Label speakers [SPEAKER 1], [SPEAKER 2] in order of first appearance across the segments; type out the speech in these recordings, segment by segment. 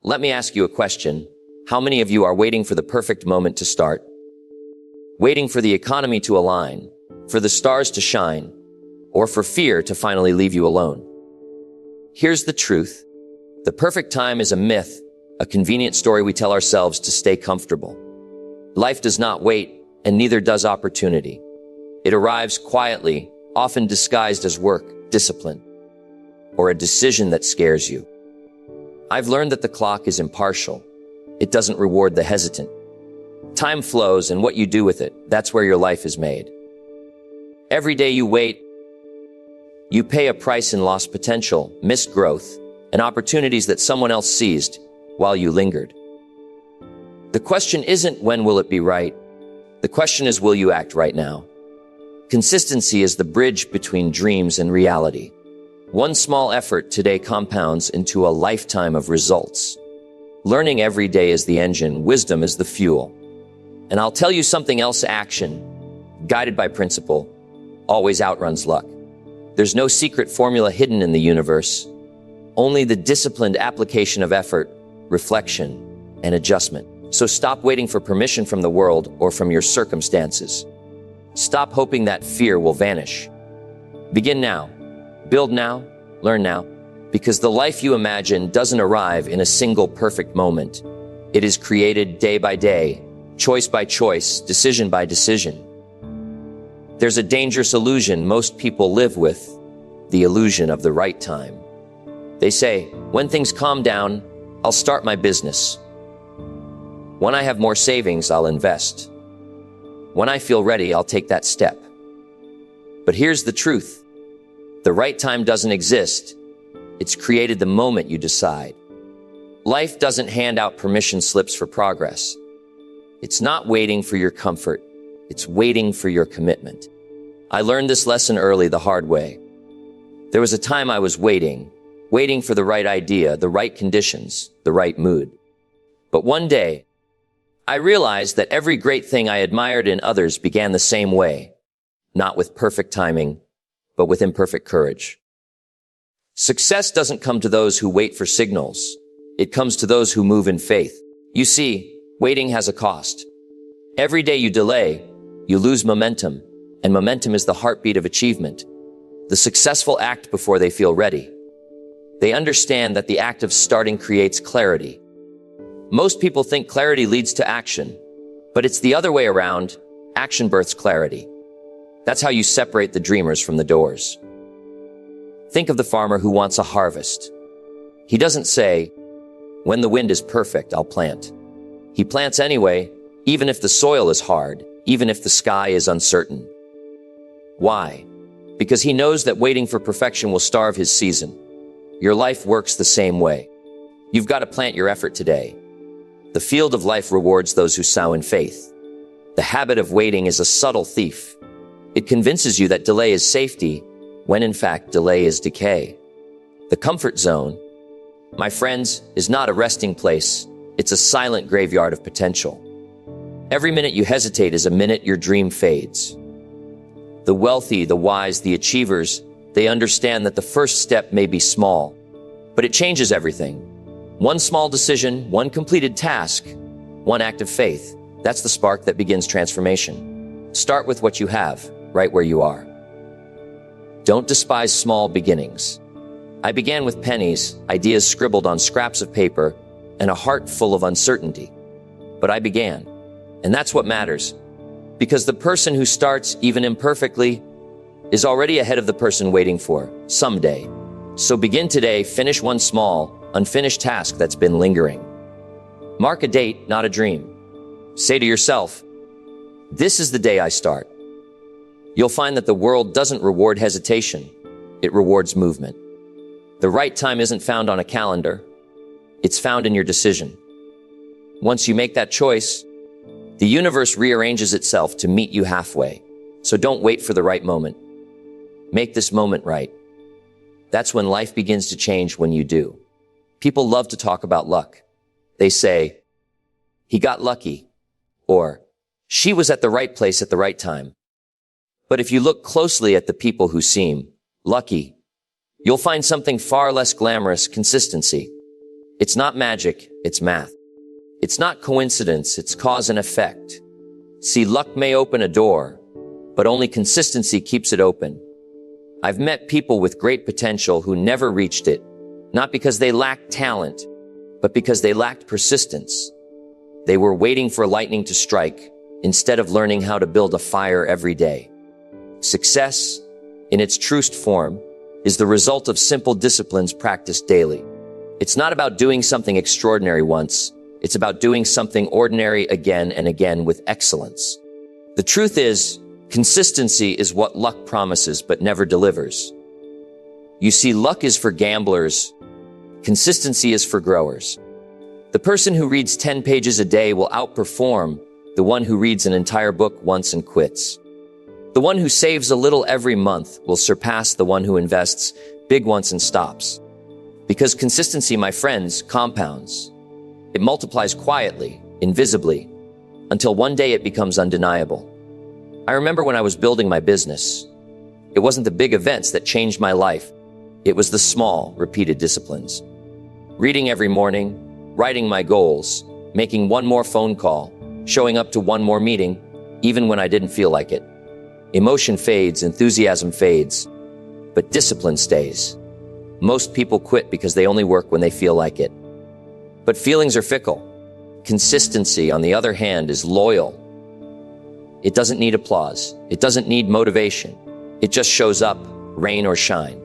[SPEAKER 1] Let me ask you a question. How many of you are waiting for the perfect moment to start? Waiting for the economy to align, for the stars to shine, or for fear to finally leave you alone? Here's the truth. The perfect time is a myth, a convenient story we tell ourselves to stay comfortable. Life does not wait, and neither does opportunity. It arrives quietly, often disguised as work, discipline, or a decision that scares you. I've learned that the clock is impartial. It doesn't reward the hesitant. Time flows, and what you do with it, that's where your life is made. Every day you wait, you pay a price in lost potential, missed growth, and opportunities that someone else seized while you lingered. The question isn't when will it be right? The question is, will you act right now? Consistency is the bridge between dreams and reality. One small effort today compounds into a lifetime of results. Learning every day is the engine, wisdom is the fuel. And I'll tell you something else, action, guided by principle, always outruns luck. There's no secret formula hidden in the universe, only the disciplined application of effort, reflection, and adjustment. So stop waiting for permission from the world or from your circumstances. Stop hoping that fear will vanish. Begin now, build now, learn now, because the life you imagine doesn't arrive in a single perfect moment. It is created day by day, choice by choice, decision by decision. There's a dangerous illusion most people live with, the illusion of the right time. They say, when things calm down, I'll start my business. When I have more savings, I'll invest. When I feel ready, I'll take that step. But here's the truth. The right time doesn't exist. It's created the moment you decide. Life doesn't hand out permission slips for progress. It's not waiting for your comfort. It's waiting for your commitment. I learned this lesson early the hard way. There was a time I was waiting for the right idea, the right conditions, the right mood. But one day, I realized that every great thing I admired in others began the same way, not with perfect timing, but with imperfect courage. Success doesn't come to those who wait for signals. It comes to those who move in faith. You see, waiting has a cost. Every day you delay, you lose momentum, and momentum is the heartbeat of achievement. The successful act before they feel ready. They understand that the act of starting creates clarity. Most people think clarity leads to action, but it's the other way around. Action births clarity. That's how you separate the dreamers from the doers. Think of the farmer who wants a harvest. He doesn't say, when the wind is perfect, I'll plant. He plants anyway, even if the soil is hard, even if the sky is uncertain. Why? Because he knows that waiting for perfection will starve his season. Your life works the same way. You've got to plant your effort today. The field of life rewards those who sow in faith. The habit of waiting is a subtle thief. It convinces you that delay is safety, when in fact delay is decay. The comfort zone, my friends, is not a resting place. It's a silent graveyard of potential. Every minute you hesitate is a minute your dream fades. The wealthy, the wise, the achievers, they understand that the first step may be small, but it changes everything. One small decision, one completed task, one act of faith. That's the spark that begins transformation. Start with what you have, right where you are. Don't despise small beginnings. I began with pennies, ideas scribbled on scraps of paper, and a heart full of uncertainty. But I began. And that's what matters. Because the person who starts, even imperfectly, is already ahead of the person waiting for someday. So begin today, finish one small, unfinished task that's been lingering. Mark a date, not a dream. Say to yourself, this is the day I start. You'll find that the world doesn't reward hesitation. It rewards movement. The right time isn't found on a calendar. It's found in your decision. Once you make that choice, the universe rearranges itself to meet you halfway. So don't wait for the right moment. Make this moment right. That's when life begins to change when you do. People love to talk about luck. They say, he got lucky, or she was at the right place at the right time. But if you look closely at the people who seem lucky, you'll find something far less glamorous: consistency. It's not magic, it's math. It's not coincidence, it's cause and effect. See, luck may open a door, but only consistency keeps it open. I've met people with great potential who never reached it, not because they lacked talent, but because they lacked persistence. They were waiting for lightning to strike instead of learning how to build a fire every day. Success, in its truest form, is the result of simple disciplines practiced daily. It's not about doing something extraordinary once. It's about doing something ordinary again and again with excellence. The truth is, consistency is what luck promises but never delivers. You see, luck is for gamblers. Consistency is for growers. The person who reads 10 pages a day will outperform the one who reads an entire book once and quits. The one who saves a little every month will surpass the one who invests big once and stops. Because consistency, my friends, compounds. It multiplies quietly, invisibly, until one day it becomes undeniable. I remember when I was building my business, it wasn't the big events that changed my life. It was the small, repeated disciplines. Reading every morning, writing my goals, making one more phone call, showing up to one more meeting, even when I didn't feel like it. Emotion fades, enthusiasm fades, but discipline stays. Most people quit because they only work when they feel like it. But feelings are fickle. Consistency, on the other hand, is loyal. It doesn't need applause. It doesn't need motivation. It just shows up, rain or shine.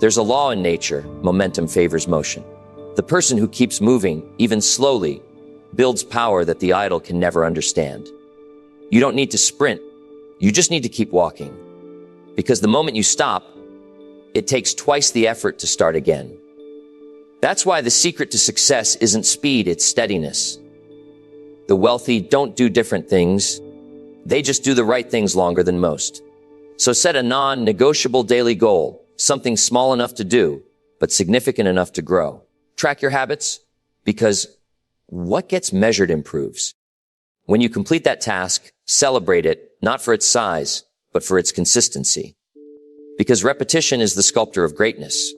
[SPEAKER 1] There's a law in nature: momentum favors motion. The person who keeps moving, even slowly, builds power that the idle can never understand. You don't need to sprint. You just need to keep walking. Because the moment you stop, it takes twice the effort to start again. That's why the secret to success isn't speed, it's steadiness. The wealthy don't do different things. They just do the right things longer than most. So set a non-negotiable daily goal, something small enough to do, but significant enough to grow. Track your habits, because what gets measured improves. When you complete that task, celebrate it, not for its size, but for its consistency. Because repetition is the sculptor of greatness.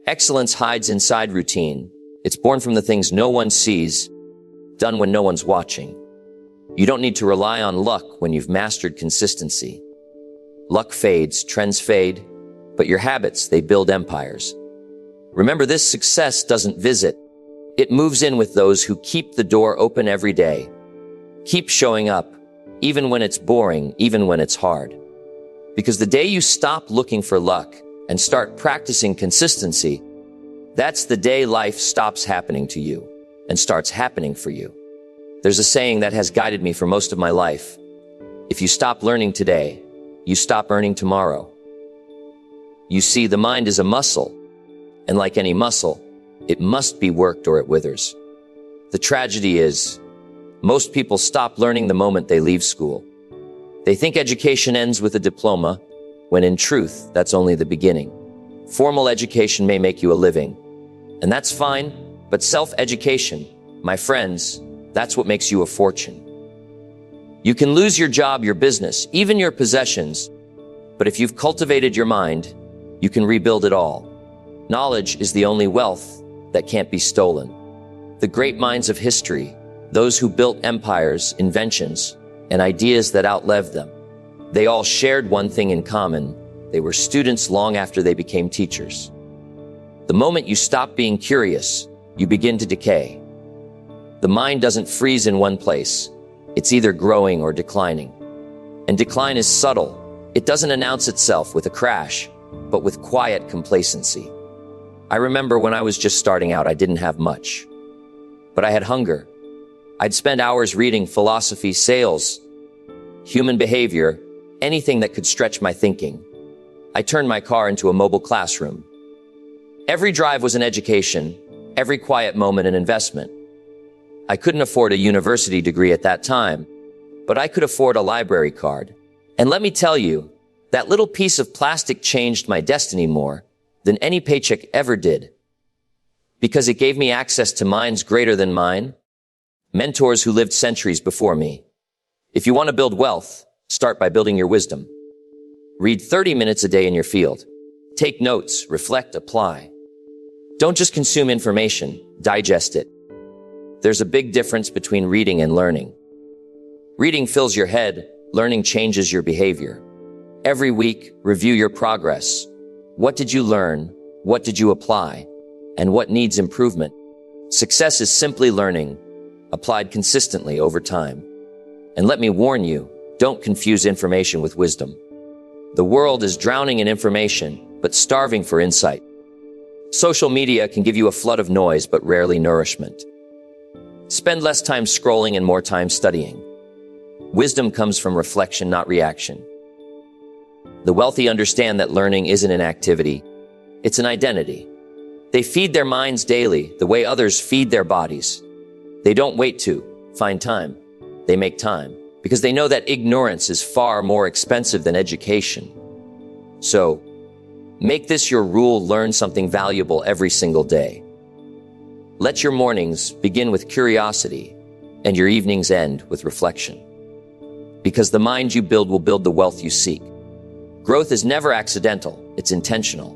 [SPEAKER 1] Excellence hides inside routine. It's born from the things no one sees, done when no one's watching. You don't need to rely on luck when you've mastered consistency. Luck fades, trends fade, but your habits, they build empires. Remember, this success doesn't visit. It moves in with those who keep the door open every day. Keep showing up, even when it's boring, even when it's hard. Because the day you stop looking for luck and start practicing consistency, that's the day life stops happening to you and starts happening for you. There's a saying that has guided me for most of my life. If you stop learning today, you stop earning tomorrow. You see, the mind is a muscle, and like any muscle, it must be worked or it withers. The tragedy is, most people stop learning the moment they leave school. They think education ends with a diploma, when in truth, that's only the beginning. Formal education may make you a living, and that's fine, but self-education, my friends, that's what makes you a fortune. You can lose your job, your business, even your possessions, but if you've cultivated your mind, you can rebuild it all. Knowledge is the only wealth that can't be stolen. The great minds of history, those who built empires, inventions, and ideas that outlived them, they all shared one thing in common. They were students long after they became teachers. The moment you stop being curious, you begin to decay. The mind doesn't freeze in one place. It's either growing or declining. And decline is subtle. It doesn't announce itself with a crash, but with quiet complacency. I remember when I was just starting out, I didn't have much, but I had hunger. I'd spend hours reading philosophy, sales, human behavior, anything that could stretch my thinking. I turned my car into a mobile classroom. Every drive was an education, every quiet moment an investment. I couldn't afford a university degree at that time, but I could afford a library card. And let me tell you, that little piece of plastic changed my destiny more than any paycheck ever did. Because it gave me access to minds greater than mine, mentors who lived centuries before me. If you want to build wealth, start by building your wisdom. Read 30 minutes a day in your field. Take notes, reflect, apply. Don't just consume information, digest it. There's a big difference between reading and learning. Reading fills your head, learning changes your behavior. Every week, review your progress. What did you learn? What did you apply? And what needs improvement? Success is simply learning, applied consistently over time. And let me warn you, don't confuse information with wisdom. The world is drowning in information, but starving for insight. Social media can give you a flood of noise, but rarely nourishment. Spend less time scrolling and more time studying. Wisdom comes from reflection, not reaction. The wealthy understand that learning isn't an activity, it's an identity. They feed their minds daily, the way others feed their bodies. They don't wait to find time. They make time, because they know that ignorance is far more expensive than education. So, make this your rule, learn something valuable every single day. Let your mornings begin with curiosity, and your evenings end with reflection. Because the mind you build will build the wealth you seek. Growth is never accidental, it's intentional.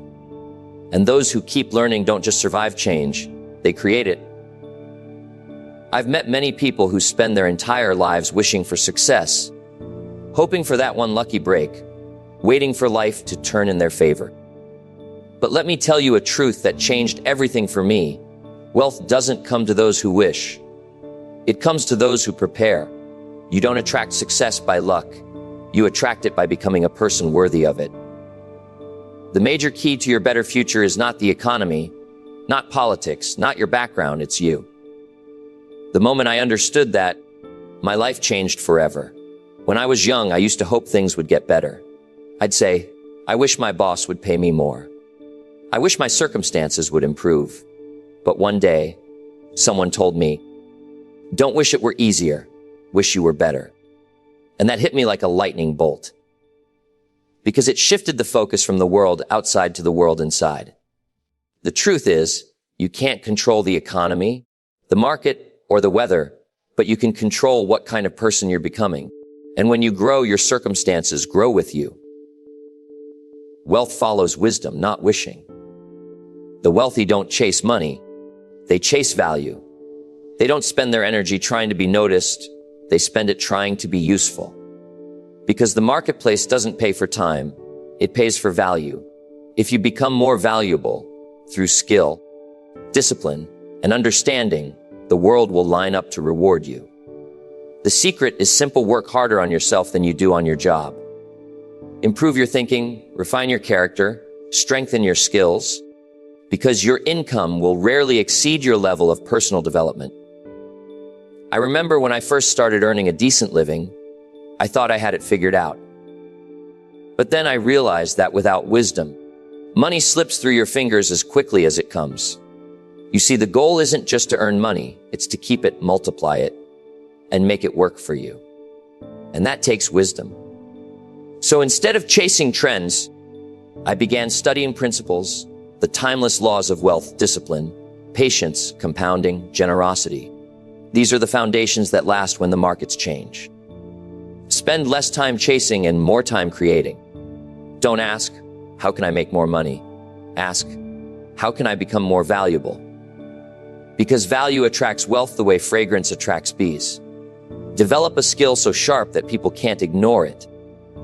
[SPEAKER 1] And those who keep learning don't just survive change, they create it. I've met many people who spend their entire lives wishing for success, hoping for that one lucky break, waiting for life to turn in their favor. But let me tell you a truth that changed everything for me. Wealth doesn't come to those who wish. It comes to those who prepare. You don't attract success by luck. You attract it by becoming a person worthy of it. The major key to your better future is not the economy, not politics, not your background, it's you. The moment I understood that, my life changed forever. When I was young, I used to hope things would get better. I'd say, I wish my boss would pay me more. I wish my circumstances would improve. But one day, someone told me, don't wish it were easier, wish you were better. And that hit me like a lightning bolt. Because it shifted the focus from the world outside to the world inside. The truth is, you can't control the economy, the market, or the weather, but you can control what kind of person you're becoming. And when you grow, your circumstances grow with you. Wealth follows wisdom, not wishing. The wealthy don't chase money, they chase value. They don't spend their energy trying to be noticed, they spend it trying to be useful. Because the marketplace doesn't pay for time, it pays for value. If you become more valuable through skill, discipline, and understanding, the world will line up to reward you. The secret is simple: work harder on yourself than you do on your job. Improve your thinking, refine your character, strengthen your skills, because your income will rarely exceed your level of personal development. I remember when I first started earning a decent living, I thought I had it figured out. But then I realized that without wisdom, money slips through your fingers as quickly as it comes. You see, the goal isn't just to earn money, it's to keep it, multiply it, and make it work for you. And that takes wisdom. So instead of chasing trends, I began studying principles, the timeless laws of wealth, discipline, patience, compounding, generosity. These are the foundations that last when the markets change. Spend less time chasing and more time creating. Don't ask, how can I make more money? Ask, how can I become more valuable? Because value attracts wealth the way fragrance attracts bees. Develop a skill so sharp that people can't ignore it.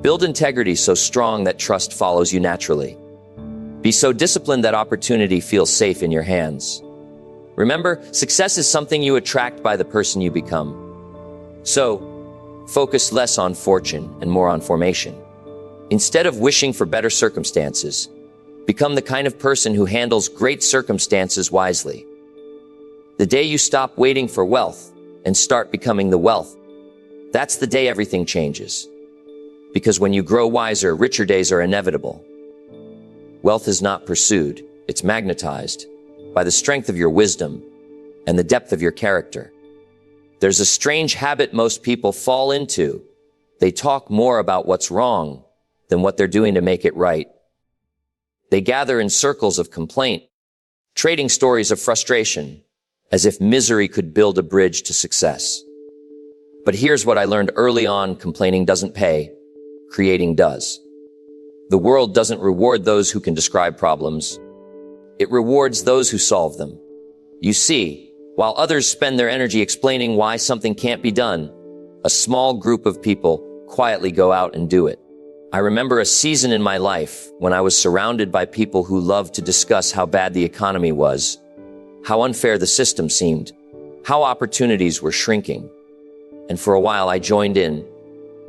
[SPEAKER 1] Build integrity so strong that trust follows you naturally. Be so disciplined that opportunity feels safe in your hands. Remember, success is something you attract by the person you become. So, focus less on fortune and more on formation. Instead of wishing for better circumstances, become the kind of person who handles great circumstances wisely. The day you stop waiting for wealth and start becoming the wealth, that's the day everything changes. Because when you grow wiser, richer days are inevitable. Wealth is not pursued, it's magnetized by the strength of your wisdom and the depth of your character. There's a strange habit most people fall into. They talk more about what's wrong than what they're doing to make it right. They gather in circles of complaint, trading stories of frustration, as if misery could build a bridge to success. But here's what I learned early on: complaining doesn't pay, creating does. The world doesn't reward those who can describe problems. It rewards those who solve them. You see, while others spend their energy explaining why something can't be done, a small group of people quietly go out and do it. I remember a season in my life when I was surrounded by people who loved to discuss how bad the economy was, how unfair the system seemed, how opportunities were shrinking. And for a while I joined in.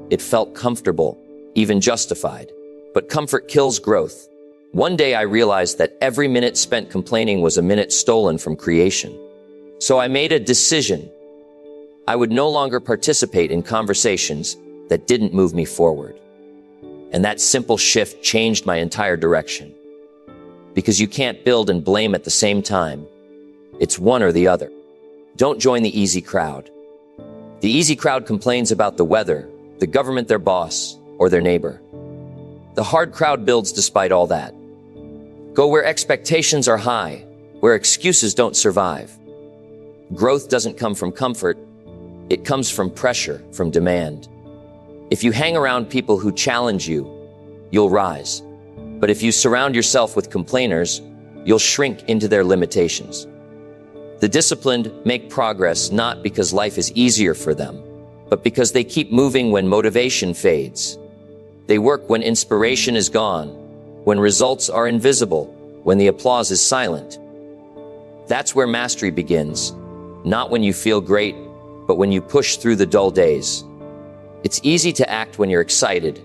[SPEAKER 1] It felt comfortable, even justified. But comfort kills growth. One day I realized that every minute spent complaining was a minute stolen from creation. So I made a decision. I would no longer participate in conversations that didn't move me forward. And that simple shift changed my entire direction. Because you can't build and blame at the same time. It's one or the other. Don't join the easy crowd. The easy crowd complains about the weather, the government, their boss, or their neighbor. The hard crowd builds despite all that. Go where expectations are high, where excuses don't survive. Growth doesn't come from comfort. It comes from pressure, from demand. If you hang around people who challenge you, you'll rise. But if you surround yourself with complainers, you'll shrink into their limitations. The disciplined make progress not because life is easier for them, but because they keep moving when motivation fades. They work when inspiration is gone, when results are invisible, when the applause is silent. That's where mastery begins, not when you feel great, but when you push through the dull days. It's easy to act when you're excited,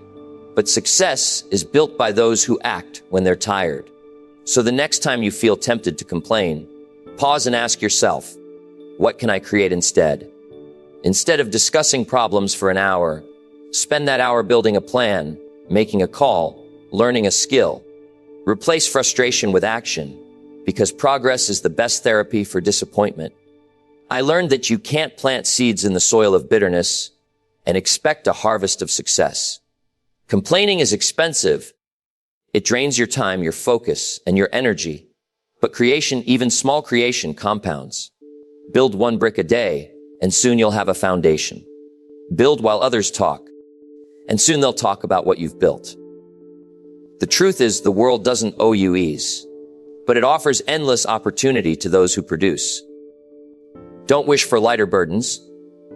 [SPEAKER 1] but success is built by those who act when they're tired. So the next time you feel tempted to complain, pause and ask yourself, what can I create instead? Instead of discussing problems for an hour, spend that hour building a plan, making a call, learning a skill. Replace frustration with action, because progress is the best therapy for disappointment. I learned that you can't plant seeds in the soil of bitterness and expect a harvest of success. Complaining is expensive. It drains your time, your focus, and your energy. But creation, even small creation, compounds. Build one brick a day, and soon you'll have a foundation. Build while others talk, and soon they'll talk about what you've built. The truth is, the world doesn't owe you ease, but it offers endless opportunity to those who produce. Don't wish for lighter burdens.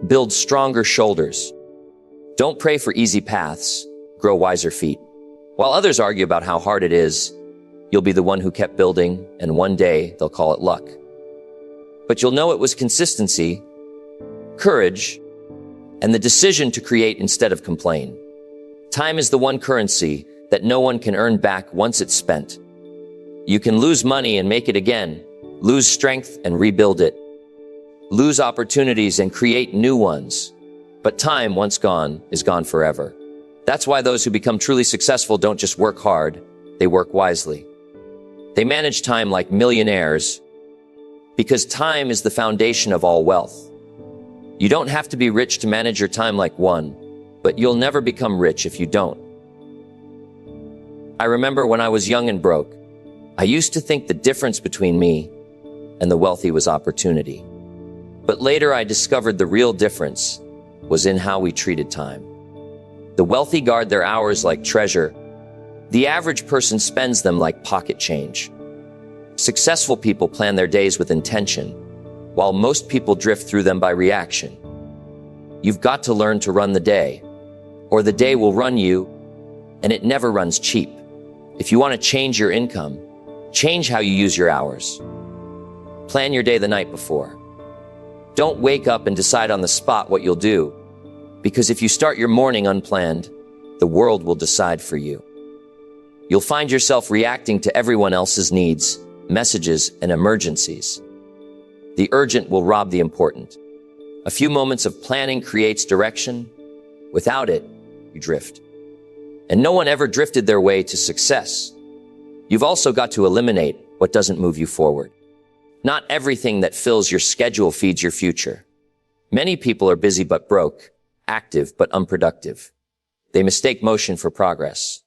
[SPEAKER 1] Build stronger shoulders. Don't pray for easy paths. Grow wiser feet. While others argue about how hard it is, you'll be the one who kept building, and one day they'll call it luck. But you'll know it was consistency, courage, and the decision to create instead of complain. Time is the one currency that no one can earn back once it's spent. You can lose money and make it again, lose strength and rebuild it, lose opportunities and create new ones. But time, once gone, is gone forever. That's why those who become truly successful don't just work hard, they work wisely. They manage time like millionaires, because time is the foundation of all wealth. You don't have to be rich to manage your time like one, but you'll never become rich if you don't. I remember when I was young and broke, I used to think the difference between me and the wealthy was opportunity. But later I discovered the real difference was in how we treated time. The wealthy guard their hours like treasure. The average person spends them like pocket change. Successful people plan their days with intention, while most people drift through them by reaction. You've got to learn to run the day, or the day will run you, and it never runs cheap. If you want to change your income, change how you use your hours. Plan your day the night before. Don't wake up and decide on the spot what you'll do, because if you start your morning unplanned, the world will decide for you. You'll find yourself reacting to everyone else's needs, messages, and emergencies. The urgent will rob the important. A few moments of planning creates direction. Without it, you drift. And no one ever drifted their way to success. You've also got to eliminate what doesn't move you forward. Not everything that fills your schedule feeds your future. Many people are busy but broke, active but unproductive. They mistake motion for progress.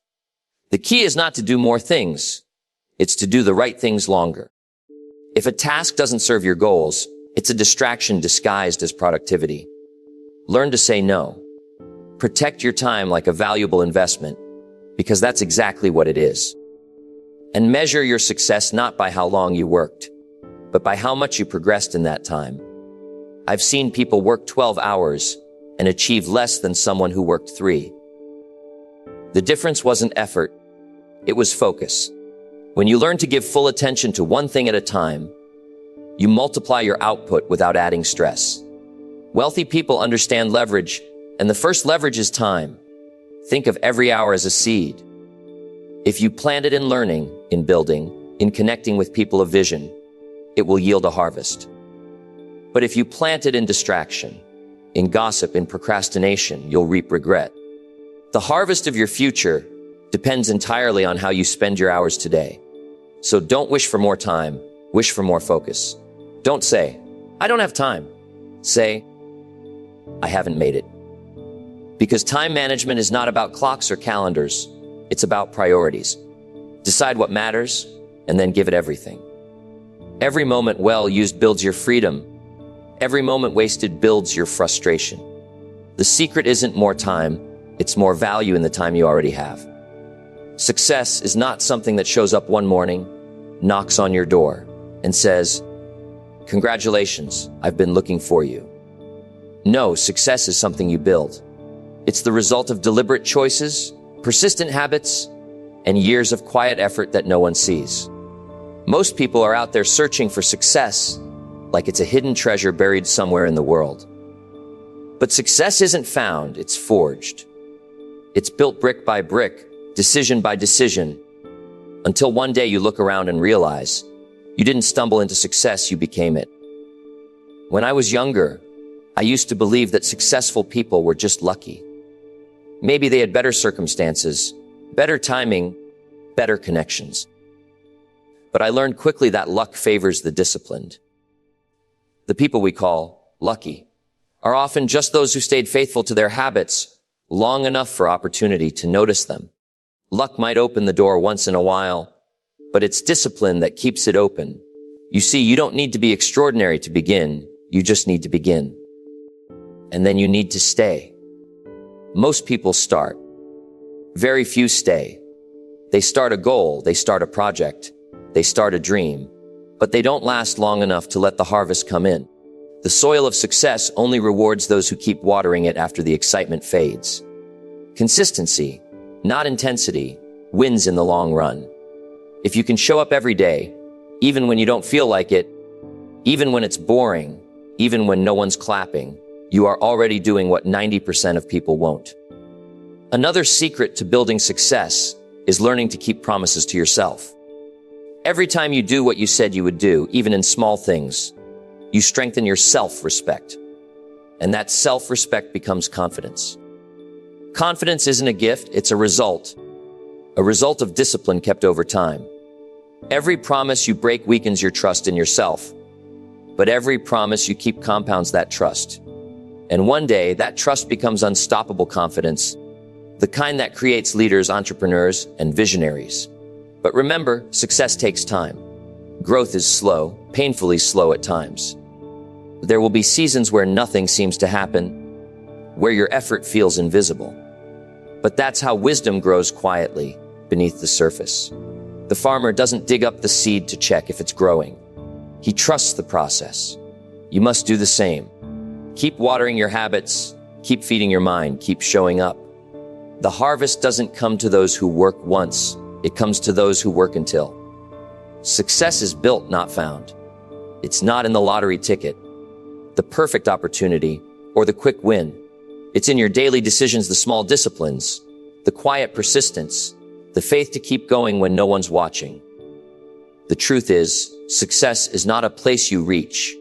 [SPEAKER 1] The key is not to do more things. It's to do the right things longer. If a task doesn't serve your goals, it's a distraction disguised as productivity. Learn to say no. Protect your time like a valuable investment, because that's exactly what it is. And measure your success not by how long you worked, but by how much you progressed in that time. I've seen people work 12 hours and achieve less than someone who worked 3. The difference wasn't effort, it was focus. When you learn to give full attention to one thing at a time, you multiply your output without adding stress. Wealthy people understand leverage, and the first leverage is time. Think of every hour as a seed. If you plant it in learning, in building, in connecting with people of vision, it will yield a harvest. But if you plant it in distraction, in gossip, in procrastination, you'll reap regret. The harvest of your future depends entirely on how you spend your hours today. So don't wish for more time, wish for more focus. Don't say, I don't have time. Say, I haven't made it. Because time management is not about clocks or calendars. It's about priorities. Decide what matters and then give it everything. Every moment well used builds your freedom. Every moment wasted builds your frustration. The secret isn't more time, it's more value in the time you already have. Success is not something that shows up one morning, knocks on your door, and says, congratulations, I've been looking for you. No, success is something you build. It's the result of deliberate choices, persistent habits, and years of quiet effort that no one sees. Most people are out there searching for success like it's a hidden treasure buried somewhere in the world. But success isn't found, it's forged. It's built brick by brick, decision by decision, until one day you look around and realize you didn't stumble into success, you became it. When I was younger, I used to believe that successful people were just lucky. Maybe they had better circumstances, better timing, better connections. But I learned quickly that luck favors the disciplined. The people we call lucky are often just those who stayed faithful to their habits long enough for opportunity to notice them. Luck might open the door once in a while, but it's discipline that keeps it open. You see, you don't need to be extraordinary to begin. You just need to begin. And then you need to stay. Most people start. Very few stay. They start a goal, they start a project, they start a dream, but they don't last long enough to let the harvest come in. The soil of success only rewards those who keep watering it after the excitement fades. Consistency, not intensity, wins in the long run. If you can show up every day, even when you don't feel like it, even when it's boring, even when no one's clapping, you are already doing what 90% of people won't. Another secret to building success is learning to keep promises to yourself. Every time you do what you said you would do, even in small things, you strengthen your self-respect. And that self-respect becomes confidence. Confidence isn't a gift, it's a result of discipline kept over time. Every promise you break weakens your trust in yourself, but every promise you keep compounds that trust. And one day, that trust becomes unstoppable confidence, the kind that creates leaders, entrepreneurs, and visionaries. But remember, success takes time. Growth is slow, painfully slow at times. There will be seasons where nothing seems to happen, where your effort feels invisible. But that's how wisdom grows quietly beneath the surface. The farmer doesn't dig up the seed to check if it's growing. He trusts the process. You must do the same. Keep watering your habits, keep feeding your mind, keep showing up. The harvest doesn't come to those who work once, it comes to those who work until. Success is built, not found. It's not in the lottery ticket, the perfect opportunity, or the quick win. It's in your daily decisions, the small disciplines, the quiet persistence, the faith to keep going when no one's watching. The truth is, success is not a place you reach.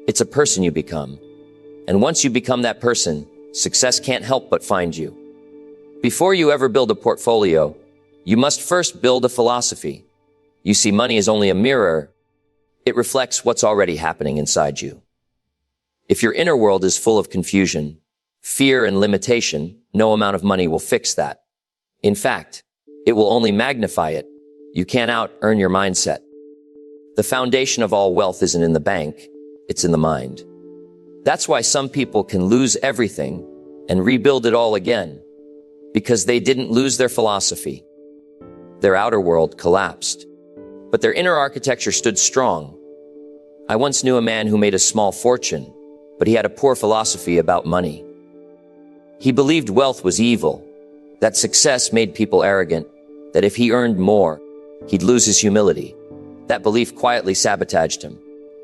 [SPEAKER 1] It's a person you become. And once you become that person, success can't help but find you. Before you ever build a portfolio, you must first build a philosophy. You see, money is only a mirror. It reflects what's already happening inside you. If your inner world is full of confusion, fear, and limitation, no amount of money will fix that. In fact, it will only magnify it. You can't out-earn your mindset. The foundation of all wealth isn't in the bank, it's in the mind. That's why some people can lose everything and rebuild it all again, because they didn't lose their philosophy. Their outer world collapsed, but their inner architecture stood strong. I once knew a man who made a small fortune, but he had a poor philosophy about money. He believed wealth was evil, that success made people arrogant, that if he earned more, he'd lose his humility. That belief quietly sabotaged him.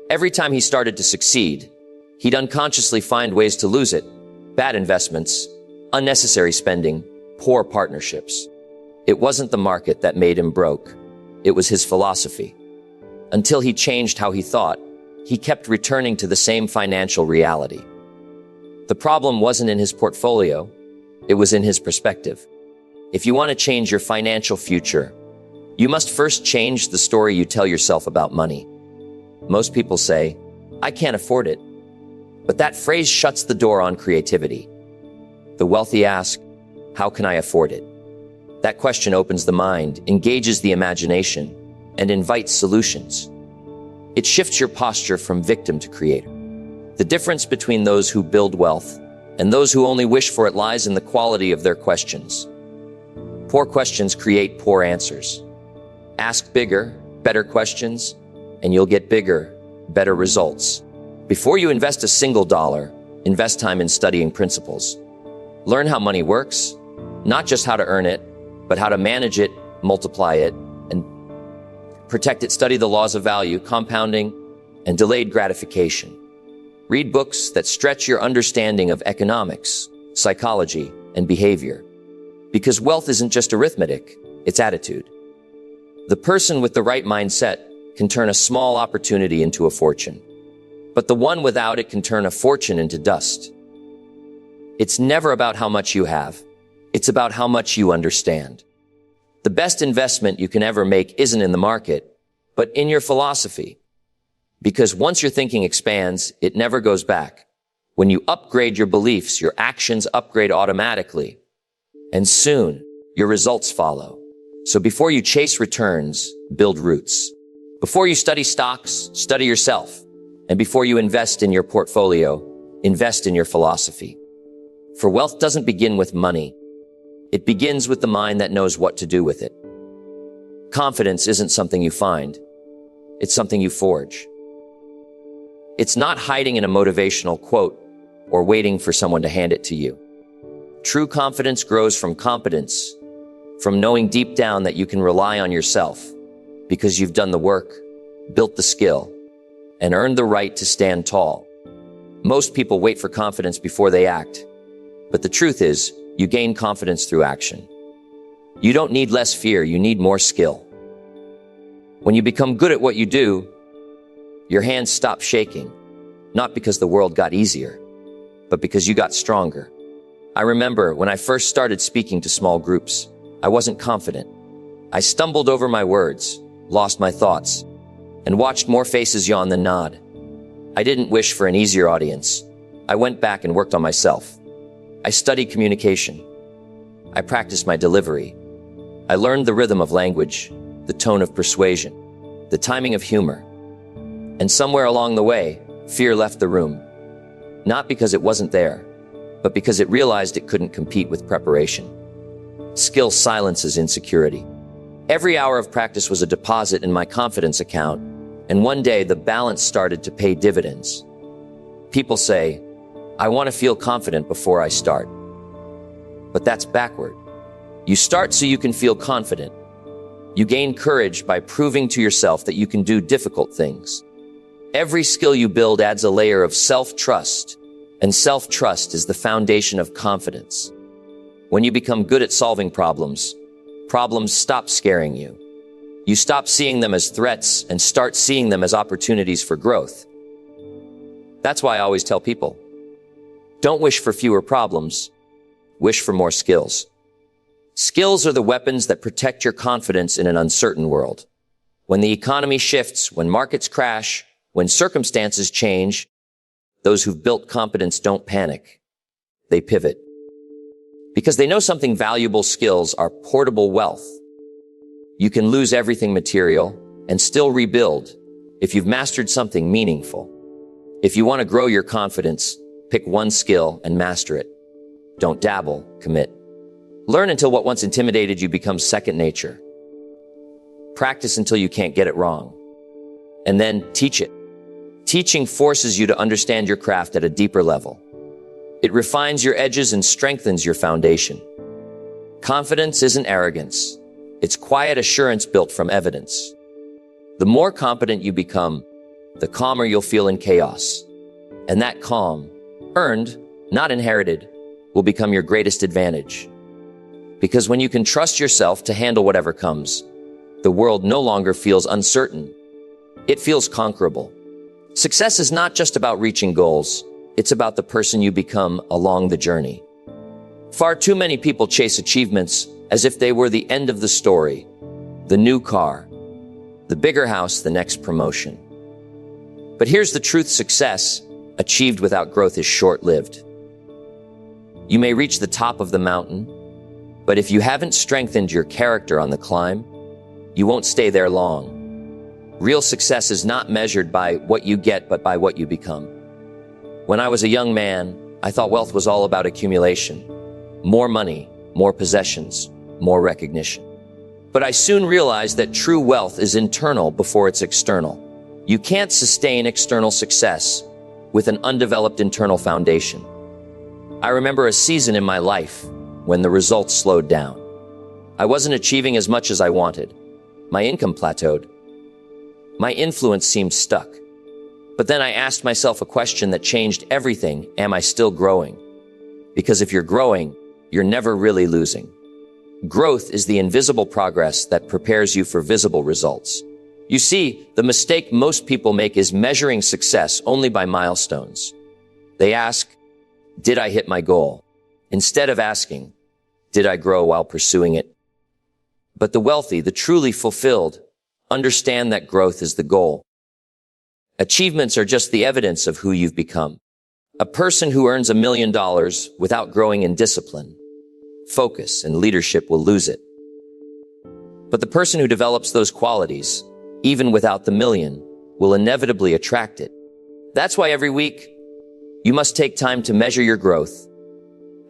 [SPEAKER 1] Every time he started to succeed, he'd unconsciously find ways to lose it. Bad investments, unnecessary spending, poor partnerships. It wasn't the market that made him broke. It was his philosophy. Until he changed how he thought, he kept returning to the same financial reality. The problem wasn't in his portfolio. It was in his perspective. If you want to change your financial future, you must first change the story you tell yourself about money. Most people say, "I can't afford it." But that phrase shuts the door on creativity. The wealthy ask, "How can I afford it?" That question opens the mind, engages the imagination, and invites solutions. It shifts your posture from victim to creator. The difference between those who build wealth and those who only wish for it lies in the quality of their questions. Poor questions create poor answers. Ask bigger, better questions, and you'll get bigger, better results. Before you invest a single dollar, invest time in studying principles. Learn how money works, not just how to earn it, but how to manage it, multiply it, and protect it. Study the laws of value, compounding, and delayed gratification. Read books that stretch your understanding of economics, psychology, and behavior. Because wealth isn't just arithmetic, it's attitude. The person with the right mindset can turn a small opportunity into a fortune. But the one without it can turn a fortune into dust. It's never about how much you have. It's about how much you understand. The best investment you can ever make isn't in the market, but in your philosophy. Because once your thinking expands, it never goes back. When you upgrade your beliefs, your actions upgrade automatically. And soon, your results follow. So before you chase returns, build roots. Before you study stocks, study yourself. And before you invest in your portfolio, invest in your philosophy. For wealth doesn't begin with money. It begins with the mind that knows what to do with it. Confidence isn't something you find. It's something you forge. It's not hiding in a motivational quote or waiting for someone to hand it to you. True confidence grows from competence, from knowing deep down that you can rely on yourself because you've done the work, built the skill, and earned the right to stand tall. Most people wait for confidence before they act. But the truth is, you gain confidence through action. You don't need less fear, you need more skill. When you become good at what you do, your hands stop shaking, not because the world got easier, but because you got stronger. I remember when I first started speaking to small groups, I wasn't confident. I stumbled over my words, lost my thoughts, and watched more faces yawn than nod. I didn't wish for an easier audience. I went back and worked on myself. I studied communication. I practiced my delivery. I learned the rhythm of language, the tone of persuasion, the timing of humor. And somewhere along the way, fear left the room. Not because it wasn't there, but because it realized it couldn't compete with preparation. Skill silences insecurity. Every hour of practice was a deposit in my confidence account, and one day the balance started to pay dividends. People say, "I want to feel confident before I start." But that's backward. You start so you can feel confident. You gain courage by proving to yourself that you can do difficult things. Every skill you build adds a layer of self-trust, and self-trust is the foundation of confidence. When you become good at solving problems, problems stop scaring you. You stop seeing them as threats and start seeing them as opportunities for growth. That's why I always tell people, don't wish for fewer problems, wish for more skills. Skills are the weapons that protect your confidence in an uncertain world. When the economy shifts, when markets crash, when circumstances change, those who've built confidence don't panic. They pivot. Because they know something valuable. Skills are portable wealth. You can lose everything material and still rebuild if you've mastered something meaningful. If you want to grow your confidence, pick one skill and master it. Don't dabble, commit. Learn until what once intimidated you becomes second nature. Practice until you can't get it wrong. And then teach it. Teaching forces you to understand your craft at a deeper level. It refines your edges and strengthens your foundation. Confidence isn't arrogance. It's quiet assurance built from evidence. The more competent you become, the calmer you'll feel in chaos. And that calm, earned, not inherited, will become your greatest advantage. Because when you can trust yourself to handle whatever comes, the world no longer feels uncertain. It feels conquerable. Success is not just about reaching goals. It's about the person you become along the journey. Far too many people chase achievements as if they were the end of the story, the new car, the bigger house, the next promotion. But here's the truth: success achieved without growth is short-lived. You may reach the top of the mountain, but if you haven't strengthened your character on the climb, you won't stay there long. Real success is not measured by what you get, but by what you become. When I was a young man, I thought wealth was all about accumulation. More money, more possessions, more recognition. But I soon realized that true wealth is internal before it's external. You can't sustain external success with an undeveloped internal foundation. I remember a season in my life when the results slowed down. I wasn't achieving as much as I wanted. My income plateaued. My influence seemed stuck. But then I asked myself a question that changed everything. Am I still growing? Because if you're growing, you're never really losing. Growth is the invisible progress that prepares you for visible results. You see, the mistake most people make is measuring success only by milestones. They ask, did I hit my goal? Instead of asking, did I grow while pursuing it? But the wealthy, the truly fulfilled, understand that growth is the goal. Achievements are just the evidence of who you've become. A person who earns $1 million without growing in discipline, focus, and leadership will lose it. But the person who develops those qualities, even without the million, will inevitably attract it. That's why every week, you must take time to measure your growth.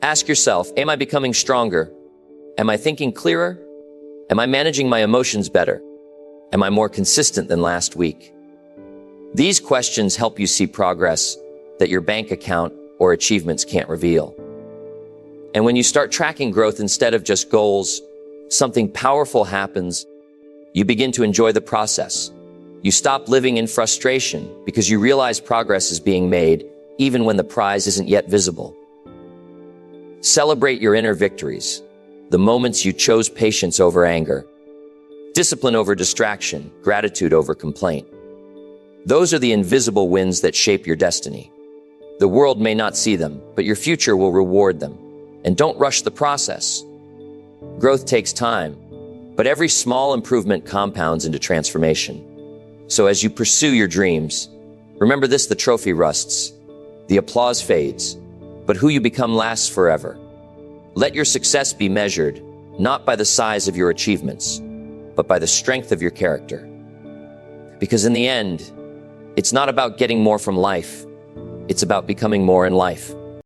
[SPEAKER 1] Ask yourself, am I becoming stronger? Am I thinking clearer? Am I managing my emotions better? Am I more consistent than last week? These questions help you see progress that your bank account or achievements can't reveal. And when you start tracking growth instead of just goals, something powerful happens. You begin to enjoy the process. You stop living in frustration because you realize progress is being made even when the prize isn't yet visible. Celebrate your inner victories, the moments you chose patience over anger, discipline over distraction, gratitude over complaint. Those are the invisible wins that shape your destiny. The world may not see them, but your future will reward them. And don't rush the process. Growth takes time, but every small improvement compounds into transformation. So as you pursue your dreams, remember this: the trophy rusts, the applause fades, but who you become lasts forever. Let your success be measured, not by the size of your achievements, but by the strength of your character. Because in the end, it's not about getting more from life. It's about becoming more in life.